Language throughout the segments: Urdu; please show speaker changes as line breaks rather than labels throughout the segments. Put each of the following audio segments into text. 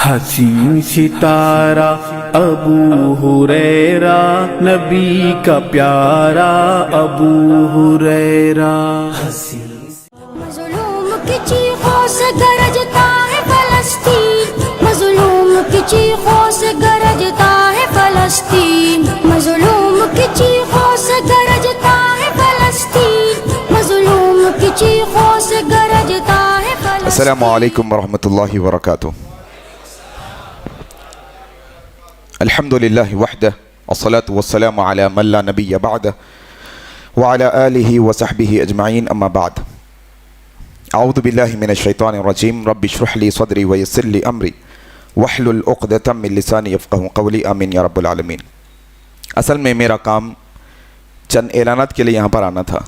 حسین ستارہ ابو ہریرہ نبی کا پیارا ابو ہریرہ.
مظلوم کی چیخوں سے گرجتا ہے فلسطین، مظلوم کی چیخوں سے گرجتا ہے فلسطین، مظلوم کی چیخوں سے گرجتا ہے فلسطین، مظلوم کی چیخوں سے گرجتا ہے فلسطین.
السلام علیکم ورحمۃ اللہ وبرکاتہ. الحمد للہ وحدہ والصلاة والسلام علی من لا نبی بعدہ وعلی آلہ وصحبہ اجمعین، اما بعد. اعوذ باللہ من الشیطان الرجیم. رب اشرح لی صدری ویسر لی امری واحلل عقدۃ من لسانی یفقہوا قولی. آمین یا رب العالمین. اصل میں میرا کام چند اعلانات کے لیے یہاں پر آنا تھا،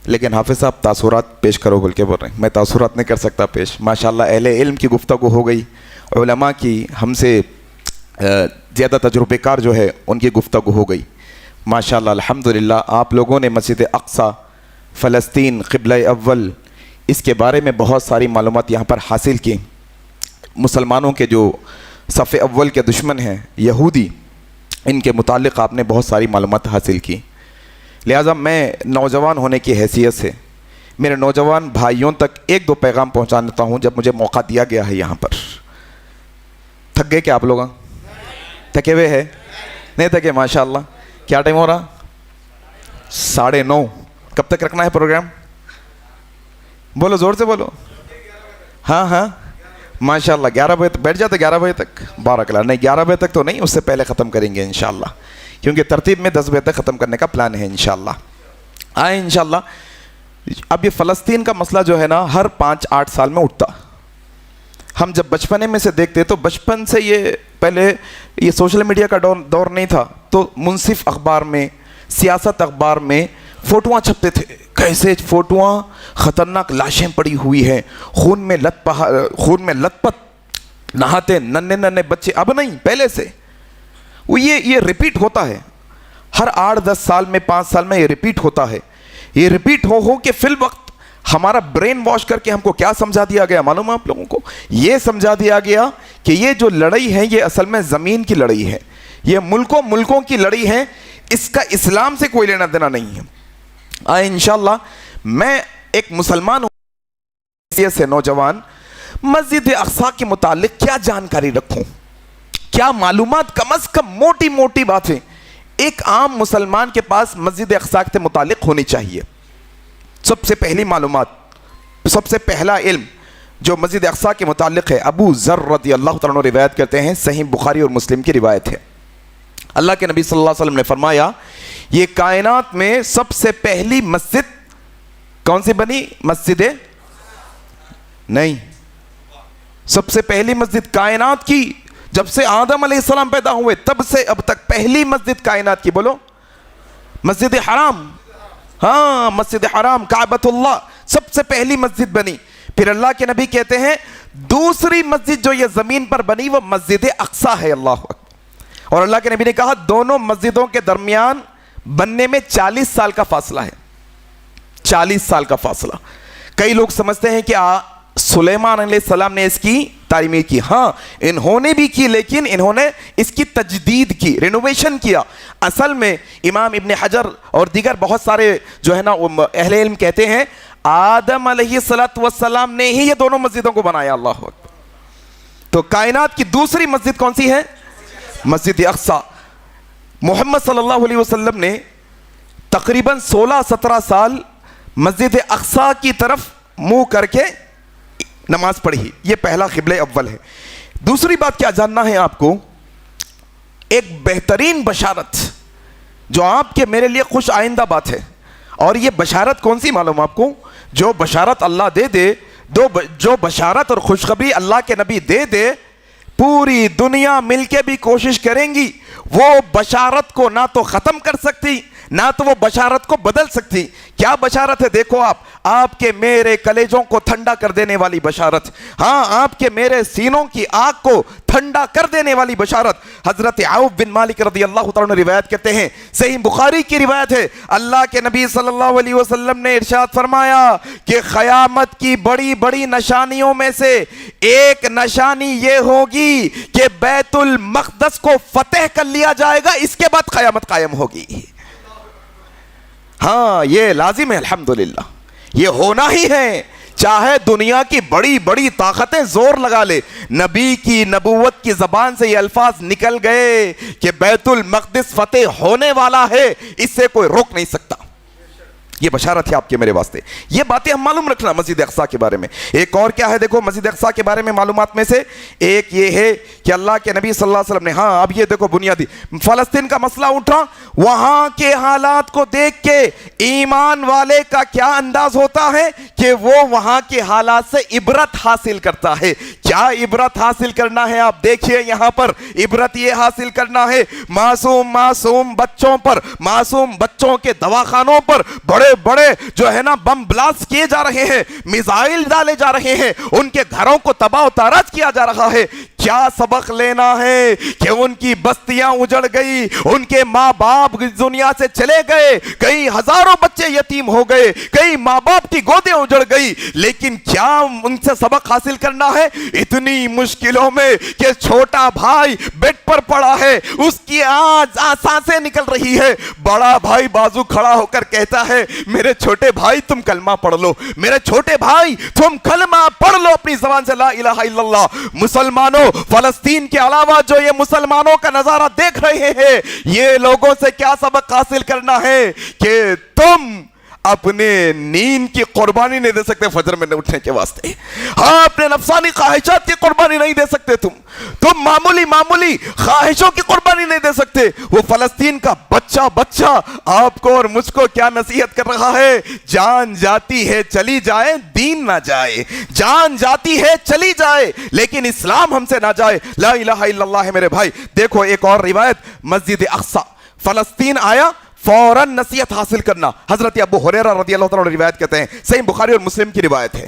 لیکن حافظ صاحب تاثرات پیش کرو بول کے بول رہے ہیں. میں تاثرات نہیں کر سکتا پیش. ماشاءاللہ اہل علم کی گفتگو ہو گئی، علماء کی ہم سے زیادہ تجربے کار جو ہے ان کی گفتگو ہو گئی. ماشاءاللہ الحمدللہ آپ لوگوں نے مسجد اقصی، فلسطین، قبلہ اول، اس کے بارے میں بہت ساری معلومات یہاں پر حاصل کی. مسلمانوں کے جو صف اول کے دشمن ہیں یہودی، ان کے متعلق آپ نے بہت ساری معلومات حاصل کی. لہٰذا میں نوجوان ہونے کی حیثیت سے میرے نوجوان بھائیوں تک ایک دو پیغام پہنچاتا ہوں جب مجھے موقع دیا گیا ہے یہاں پر. تھک گئے کیا آپ لوگ؟ تھکے ہوئے ہے؟ نہیں تھکے؟ ماشاءاللہ. کیا ٹائم ہو رہا؟ 9:30. کب تک رکھنا ہے پروگرام؟ بولو زور سے بولو. ہاں ماشاءاللہ 11 بجے تک بیٹھ جاتے. 11 بجے تک بارک اللہ. نہیں 11 بجے تک تو نہیں، اس سے پہلے ختم کریں گے انشاءاللہ، کیونکہ ترتیب میں 10 بجے تک ختم کرنے کا پلان ہے انشاءاللہ. آئیں انشاءاللہ. اب یہ فلسطین کا مسئلہ جو ہے نا ہر 5-8 سال میں اٹھتا. ہم جب بچپنے میں سے دیکھتے تو بچپن سے یہ پہلے یہ سوشل میڈیا کا دور نہیں تھا، تو منصف اخبار میں، سیاست اخبار میں فوٹوਆਂ چھپتے تھے. کیسے فوٹوਆਂ؟ خطرناک لاشیں پڑی ہوئی ہیں، خون میں لت پت نہاتے ننے بچے. اب نہیں، پہلے سے وہ یہ ریپیٹ ہوتا ہے ہر 8-10 سال میں، 5 سال میں یہ ریپیٹ ہوتا ہے. یہ ریپیٹ ہو کے فی الوقت ہمارا برین واش کر کے ہم کو کیا سمجھا دیا گیا معلوم ہے آپ لوگوں کو؟ یہ سمجھا دیا گیا کہ یہ جو لڑائی ہے یہ اصل میں زمین کی لڑائی ہے، یہ ملکوں کی لڑائی ہے، اس کا اسلام سے کوئی لینا دینا نہیں ہے. آئے انشاءاللہ میں ایک مسلمان ہوں سے نوجوان مسجد اقصی کے متعلق کیا جانکاری رکھوں، کیا معلومات، کم از کم موٹی موٹی باتیں ایک عام مسلمان کے پاس مسجد اقصی سے متعلق ہونی چاہیے. سب سے پہلی معلومات، سب سے پہلا علم جو مسجد اقصی کے متعلق ہے، ابو ذر رضی اللہ تعالیٰ عنہ روایت کرتے ہیں، صحیح بخاری اور مسلم کی روایت ہے. اللہ کے نبی صلی اللہ علیہ وسلم نے فرمایا یہ کائنات میں سب سے پہلی مسجد کون سی بنی؟ مسجد نہیں، سب سے پہلی مسجد کائنات کی جب سے آدم علیہ السلام پیدا ہوئے تب سے اب تک پہلی مسجد کائنات کی، بولو مسجد حرام. ہاں مسجد حرام، کعبۃ اللہ سب سے پہلی مسجد بنی. پھر اللہ کے نبی کہتے ہیں دوسری مسجد جو یہ زمین پر بنی وہ مسجد اقصی ہے. اللہ اکبر. اور اللہ کے نبی نے کہا دونوں مسجدوں کے درمیان بننے میں 40 سال کا فاصلہ ہے. 40 سال کا فاصلہ. کئی لوگ سمجھتے ہیں کہ سلیمان علیہ السلام نے اس کی تعمیر کی. ہاں انہوں نے بھی کی، لیکن انہوں نے اس کی تجدید کی، رینوویشن کیا. اصل میں امام ابن حجر اور دیگر بہت سارے جو ہے نا اہل علم کہتے ہیں آدم علیہ السلام نے ہی یہ دونوں مسجدوں کو بنایا. اللہ اکبر. تو کائنات کی دوسری مسجد کون سی ہے؟ مسجد اقصی. محمد صلی اللہ علیہ وسلم نے تقریباً 16-17 سال مسجد اقصی کی طرف منہ کر کے نماز پڑھی. یہ پہلا قبلہ اول ہے. دوسری بات کیا جاننا ہے آپ کو؟ ایک بہترین بشارت جو آپ کے میرے لیے خوش آئندہ بات ہے. اور یہ بشارت کون سی معلوم آپ کو؟ جو بشارت اللہ دے جو بشارت اور خوشخبری اللہ کے نبی دے پوری دنیا مل کے بھی کوشش کریں گی وہ بشارت کو نہ تو ختم کر سکتی نہ تو وہ بشارت کو بدل سکتی. کیا بشارت ہے؟ دیکھو آپ کے میرے کلیجوں کو ٹھنڈا کر دینے والی بشارت. ہاں، آپ کے میرے سینوں کی آگ کو ٹھنڈا کر دینے والی بشارت. حضرت عوف بن مالک رضی اللہ تعالیٰ عنہ روایت کرتے ہیں، صحیح بخاری کی روایت ہے، اللہ کے نبی صلی اللہ علیہ وسلم نے ارشاد فرمایا کہ قیامت کی بڑی بڑی نشانیوں میں سے ایک نشانی یہ ہوگی کہ بیت المقدس کو فتح کر لیا جائے گا، اس کے بعد قیامت قائم ہوگی. ہاں، یہ لازم ہے، الحمدللہ یہ ہونا ہی ہے، چاہے دنیا کی بڑی بڑی طاقتیں زور لگا لے. نبی کی نبوت کی زبان سے یہ الفاظ نکل گئے کہ بیت المقدس فتح ہونے والا ہے، اس سے کوئی روک نہیں سکتا. یہ بشارت ہے آپ کے میرے واسطے. یہ باتیں ہم معلوم رکھنا مسجد اقصیٰ کے بارے میں. ایک اور کیا ہے دیکھو مسجد اقصیٰ کے بارے میں معلومات میں سے ایک یہ ہے کہ اللہ کے نبی صلی اللہ علیہ وسلم نے، ہاں اب یہ دیکھو بنیادی فلسطین کا مسئلہ اٹھا، وہاں کے حالات کو دیکھ کے ایمان والے کا کیا انداز ہوتا ہے کہ وہ وہاں کے حالات سے عبرت حاصل کرتا ہے. کیا عبرت حاصل کرنا ہے؟ آپ دیکھیے یہاں پر عبرت یہ حاصل کرنا ہے معصوم بچوں پر، معصوم بچوں کے دواخانوں پر بڑے جو ہے نا بم بلاسٹ کیے جا رہے ہیں، میزائل ڈالے جا رہے ہیں، ان کے گھروں کو تباہ و تاراج کیا جا رہا ہے. کیا سبق لینا ہے کہ ان کی بستیاں اجڑ گئی، ان کے ماں باپ دنیا سے چلے گئے، کئی ہزاروں بچے یتیم ہو گئے، کئی ماں باپ کی گودیں اجڑ گئی، لیکن کیا ان سے سبق حاصل کرنا ہے؟ اتنی مشکلوں میں کہ چھوٹا بھائی بیڈ پر پڑا ہے، اس کی سانسیں نکل رہی ہے، بڑا بھائی بازو کھڑا ہو کر کہتا ہے میرے چھوٹے بھائی تم کلمہ پڑھ لو، میرے چھوٹے بھائی تم کلمہ پڑھ لو اپنی زبان سے لا الہ الا اللہ. مسلمانوں، فلسطین کے علاوہ جو یہ مسلمانوں کا نظارہ دیکھ رہے ہیں، یہ لوگوں سے کیا سبق حاصل کرنا ہے کہ تم اپنے نیند کی قربانی نہیں دے سکتے فجر میں اٹھنے کے واسطے. ہاں، اپنے نفسانی خواہشات کی قربانی نہیں دے سکتے، تم معمولی خواہشوں کی قربانی نہیں دے سکتے. وہ فلسطین کا بچہ آپ کو اور مجھ کو کیا نصیحت کر رہا ہے؟ جان جاتی ہے چلی جائے، دین نہ جائے. جان جاتی ہے چلی جائے لیکن اسلام ہم سے نہ جائے. لا الہ الا اللہ ہے میرے بھائی. دیکھو ایک اور روایت، مسجد اقصیٰ فلسطین آیا، فوراً نصیحت حاصل کرنا. حضرت ابو ہریرہ رضی اللہ تعالیٰ عنہ روایت کہتے ہیں، صحیح بخاری اور مسلم کی روایت ہے.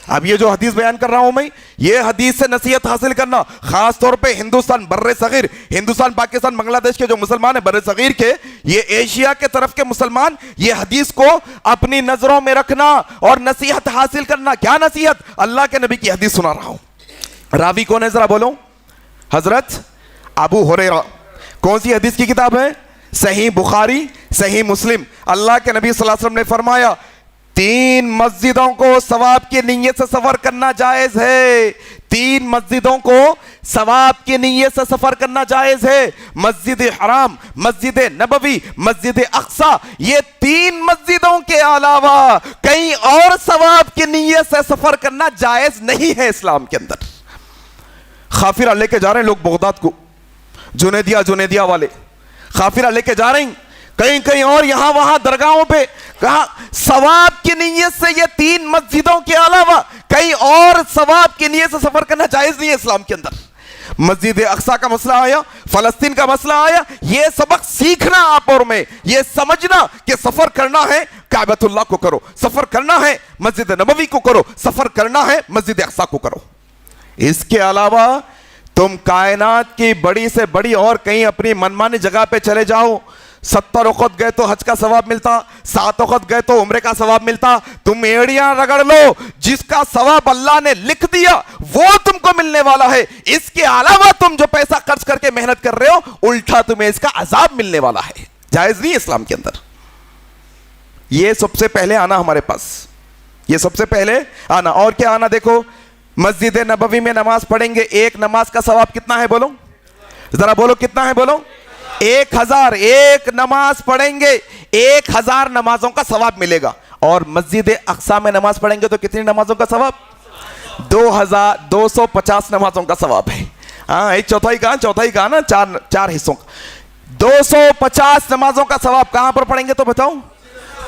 اب یہ جو حدیث بیان کر رہا ہوں میں، یہ حدیث سے نصیحت حاصل کرنا، خاص طور پہ ہندوستان بر صغیر، ہندوستان پاکستان بنگلہ دیش کے جو مسلمان ہیں بر صغیر کے، یہ ایشیا کے طرف کے مسلمان، یہ حدیث کو اپنی نظروں میں رکھنا اور نصیحت حاصل کرنا. کیا نصیحت؟ اللہ کے نبی کی حدیث سنا رہا ہوں. راوی کون ہے ذرا بولو؟ حضرت ابو ہریرہ. کون سی حدیث کی کتاب ہے؟ صحیح بخاری، صحیح مسلم. اللہ کے نبی صلی اللہ علیہ وسلم نے فرمایا 3 مسجدوں کو ثواب کی نیت سے سفر کرنا جائز ہے. 3 مسجدوں کو ثواب کی نیت سے سفر کرنا جائز ہے. مسجد حرام، مسجد نبوی، مسجد اقصیٰ، یہ 3 مسجدوں کے علاوہ کہیں اور ثواب کی نیت سے سفر کرنا جائز نہیں ہے اسلام کے اندر. خافرہ لے کے جا رہے ہیں لوگ بغداد کو، جنیدیا والے خافرہ لے کے جا رہے ہیں کہیں اور یہاں وہاں درگاہوں پہ. کہا ثواب کی نیت سے یہ 3 مسجدوں کے علاوہ کہیں اور ثواب کی نیت سے سفر کرنا جائز نہیں ہے اسلام کے اندر. مسجد اقصیٰ کا مسئلہ آیا، فلسطین کا مسئلہ آیا، یہ سبق سیکھنا آپ اور میں، یہ سمجھنا کہ سفر کرنا ہے کعبۃ اللہ کو کرو، سفر کرنا ہے مسجد نبوی کو کرو، سفر کرنا ہے مسجد اقصیٰ کو کرو. اس کے علاوہ تم کائنات کی بڑی سے بڑی اور کہیں اپنی منمانی جگہ پہ چلے جاؤ، 70 وقت گئے تو حج کا ثواب ملتا، 7 وقت گئے تو عمرے کا ثواب ملتا. تم ایڑیاں رگڑ لو، جس کا ثواب اللہ نے لکھ دیا وہ تم کو ملنے والا ہے. اس کے علاوہ تم جو پیسہ خرچ کر کے محنت کر رہے ہو، الٹا تمہیں اس کا عذاب ملنے والا ہے. جائز نہیں اسلام کے اندر. یہ سب سے پہلے آنا ہمارے پاس، یہ سب سے پہلے آنا. اور کیا آنا؟ دیکھو مسجد نبوی میں نماز پڑھیں گے، ایک نماز کا ثواب کتنا ہے بولو ذرا، بولو کتنا ہے بولو؟ 1000. ایک نماز پڑھیں گے 1000 نمازوں کا ثواب ملے گا. اور مسجد اقصیٰ میں نماز پڑھیں گے تو کتنی نمازوں کا ثواب؟ 2250 نمازوں کا ثواب ہے. ہاں، ایک چوتھائی کہا نا، 4 حصوں کا. 250 نمازوں کا ثواب کہاں پر پڑھیں گے تو بتاؤ؟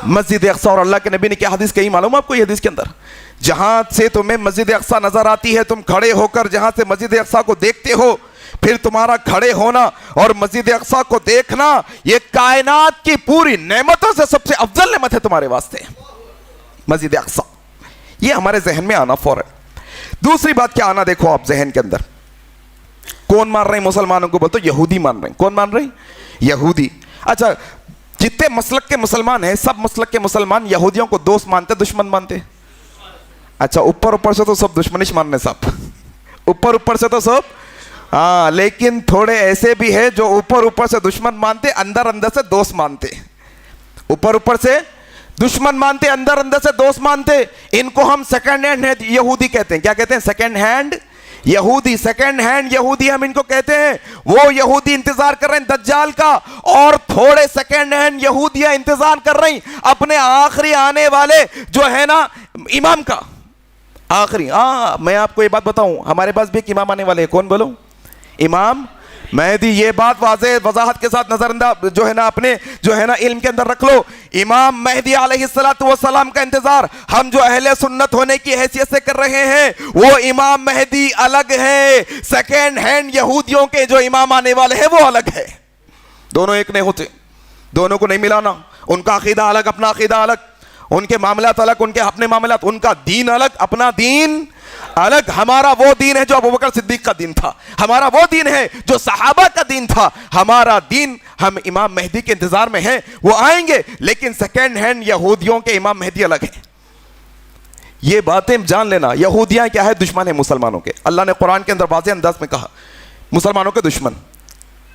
مسجد اقصیٰ. اور اللہ کے نبی نے کیا حدیث کہی معلوم آپ کو؟ یہ حدیث کے اندر جہاں سے تمہیں مسجد اقصی نظر آتی ہے، تم کھڑے ہو کر جہاں سے مسجد اقصی کو دیکھتے ہو، پھر تمہارا کھڑے ہونا اور مسجد اقصی کو دیکھنا یہ کائنات کی پوری نعمتوں سے سب سے افضل نعمت ہے تمہارے واسطے، مسجد اقصی۔ یہ ہمارے ذہن میں آنا فوراً۔ دوسری بات کیا آنا دیکھو آپ ذہن کے اندر، کون مان رہے ہیں مسلمانوں کو؟ بولتے یہودی مان رہے ہیں۔ کون مان رہے ہیں؟ یہودی۔ اچھا، جتنے مسلک کے مسلمان ہیں سب مسلک کے مسلمان یہودیوں کو دوست مانتے دشمن مانتے؟ اچھا، اوپر سے تو سب دشمنش مان رہے، سب اوپر سے تو سب، ہاں، لیکن تھوڑے ایسے بھی ہیں جو اوپر سے دشمن مانتے، اندر سے دوست مانتے۔ اوپر سے دشمن مانتے، اندر سے دوست مانتے۔ ان کو ہم سیکنڈ ہینڈ یہودی کہتے ہیں۔ کیا کہتے ہیں؟ سیکنڈ ہینڈ یہودی۔ سیکنڈ ہینڈ یہودی ہم ان کو کہتے ہیں۔ وہ یہودی انتظار کر رہے ہیں دجال کا، اور تھوڑے سیکنڈ ہینڈ یہودیاں انتظار کر رہی اپنے آخری آنے والے جو ہے نا امام کا۔ آخری، میں آپ کو یہ بات بتاؤں، ہمارے پاس بھی ایک امام آنے والے ہیں۔ کون بولو؟ امام مہدی۔ یہ بات واضح وضاحت کے ساتھ نظر انداز جو ہے نا اپنے جو ہے نا علم کے اندر رکھ لو۔ امام مہدی علیہ السلام کا انتظار ہم جو اہل سنت ہونے کی حیثیت سے کر رہے ہیں، وہ امام مہدی الگ ہے، سیکنڈ ہینڈ یہودیوں کے جو امام آنے والے ہیں وہ الگ ہے۔ دونوں ایک نہیں ہوتے، دونوں کو نہیں ملانا۔ ان کا عقیدہ الگ، اپنا عقیدہ الگ، ان کے معاملات الگ، ان کے اپنے معاملات، ان کا دین الگ، اپنا دین الگ۔ ہمارا وہ دین ہے جو ابوبکر صدیق کا دین تھا، ہمارا وہ دین ہے جو صحابہ کا دین تھا، ہمارا دین ہم امام مہدی کے انتظار میں ہیں، وہ آئیں گے، لیکن سیکنڈ ہینڈ یہودیوں کے امام مہدی الگ ہیں۔ یہ باتیں جان لینا۔ یہودیاں کیا ہے؟ دشمن ہیں مسلمانوں کے۔ اللہ نے قرآن کے اندر واضح انداز میں کہا مسلمانوں کے دشمن۔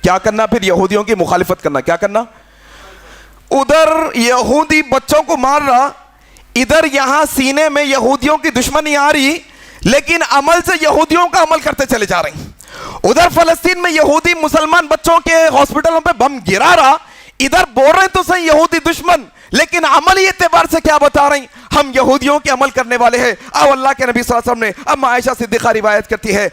کیا کرنا پھر؟ یہودیوں کی مخالفت کرنا۔ کیا کرنا؟ ادھر یہودی بچوں کو مار رہا، ادھر یہاں سینے میں یہودیوں کی دشمنی آ رہی، لیکن عمل سے یہودیوں کا عمل کرتے چلے جا رہے ہیں۔ ادھر فلسطین میں یہودی مسلمان بچوں کے ہاسپٹلوں پہ بم گرا رہا، ادھر بول رہے تو صحیح یہودی دشمن، لیکن عملی اعتبار سے کیا بتا رہے ہیں؟ ہم یہودیوں کے عمل کرنے والے ہیں۔ اب اللہ کے نبی صلی اللہ علیہ وسلم نے، اب عائشہ صدیقہ روایت کرتی ہے،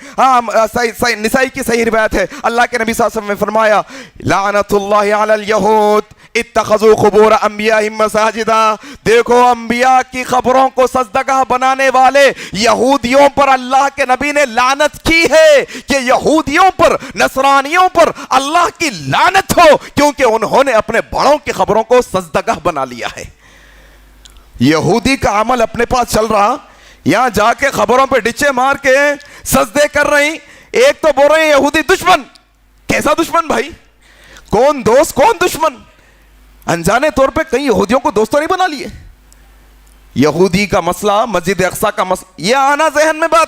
نسائی کی صحیح روایت ہے، اللہ کے نبی صلی اللہ علیہ وسلم نے فرمایا لعنت اللہ علی الیہود اتخذوا قبور انبیائہم مساجدا۔ دیکھو، انبیاء کی قبروں کو سجدگاہ بنانے والے یہودیوں پر اللہ کے نبی نے لعنت کی ہے کہ یہودیوں پر، نصرانیوں پر اللہ کی لعنت ہو، کیونکہ انہوں نے اپنے بڑوں کی قبروں کو سجدگاہ بنا لیا ہے۔ یہودی کا عمل اپنے پاس چل رہا، یہاں جا کے خبروں پہ ڈچے مار کے سجدے کر رہی۔ ایک تو بول رہے ہیں یہودی دشمن۔ کیسا دشمن بھائی؟ کون دوست کون دشمن؟ انجانے طور پہ کئی یہودیوں کو دوستوں نہیں بنا لیے۔ یہودی کا مسئلہ، مسجد اقصی کا مسئلہ، یہ آنا ذہن میں بات۔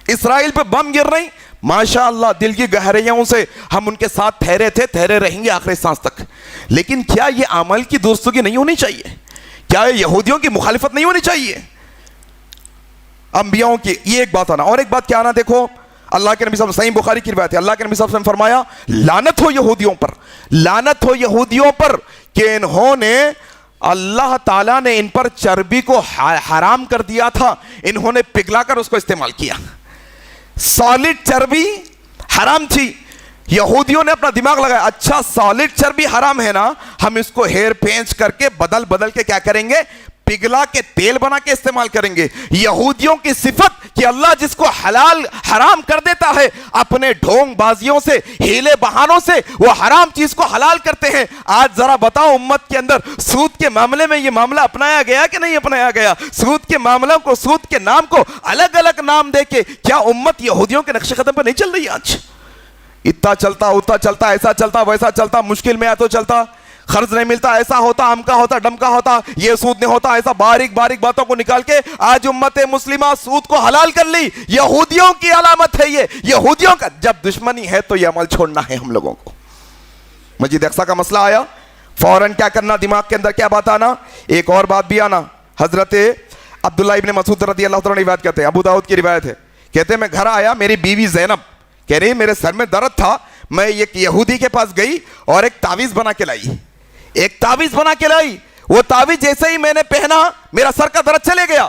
اسرائیل پہ بم گر رہی، ماشاءاللہ دل کی گہرائیوں سے ہم ان کے ساتھ ٹھہرے تھے، ٹھہرے رہیں گے آخری سانس تک، لیکن کیا یہ عمل کی دوستگی نہیں ہونی چاہیے؟ کیا یہ یہودیوں کی مخالفت نہیں ہونی چاہیے؟ انبیاؤں کی یہ ایک بات آنا۔ اور ایک بات کیا آنا دیکھو، اللہ کے نبی صلی اللہ علیہ وسلم، صحیح بخاری کی روایت ہے، اللہ کے نبی صلی اللہ علیہ وسلم فرمایا لعنت ہو یہودیوں پر، لعنت ہو یہودیوں پر کہ انہوں نے، اللہ تعالیٰ نے ان پر چربی کو حرام کر دیا تھا، انہوں نے پگھلا کر اس کو استعمال کیا۔ سالڈ چربی حرام تھی، یہودیوں نے اپنا دماغ لگایا، اچھا سالڈ چربی حرام ہے نا، ہم اس کو ہیر پینچ کر کے بدل کے کیا کریں گے؟ پگھلا کے تیل بنا کے استعمال کریں گے۔ یہودیوں کی صفت کہ اللہ جس کو حلال حرام کر دیتا ہے، اپنے ڈھونگ بازیوں سے، ہیلے بہانوں سے وہ حرام چیز کو حلال کرتے ہیں۔ آج ذرا بتاؤ امت کے اندر سود کے معاملے میں یہ معاملہ اپنایا گیا کہ نہیں اپنایا گیا؟ سود کے معاملوں کو، سود کے نام کو الگ الگ نام دے کے کیا امت یہودیوں کے نقش قدم پہ نہیں چل رہی آج؟ اتنا چلتا اتنا چلتا، ایسا چلتا ویسا چلتا، مشکل میں آ تو چلتا، قرض نہیں ملتا ایسا ہوتا، ہم کا ہوتا، ڈم کا ہوتا، یہ سود نہیں ہوتا، ایسا باریک باریک باتوں کو نکال کے آج امت مسلمہ سود کو حلال کر لی۔ یہودیوں کی علامت ہے یہ، یہودیوں کا جب دشمنی ہے تو یہ عمل چھوڑنا ہے ہم لوگوں کو۔ مسجد اقصی کا مسئلہ آیا، فوراً کیا کرنا، دماغ کے اندر کیا بات آنا؟ ایک اور بات بھی آنا۔ حضرت عبداللہ ابن مسعود رضی اللہ تعالیٰ روایت کرتے ہیں، ابو داؤد کی روایت ہے، کہتے ہیں میں گھر آیا، میری بیوی زینب کہہ رہی میرے سر میں درد تھا، میں ایک یہودی کے پاس گئی اور ایک تعویذ بنا کے لائی، ایک تعویذ بنا کے لائی، وہ تعویذ جیسے ہی میں نے پہنا میرا سر کا درد چلے گیا۔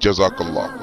جزاک اللہ.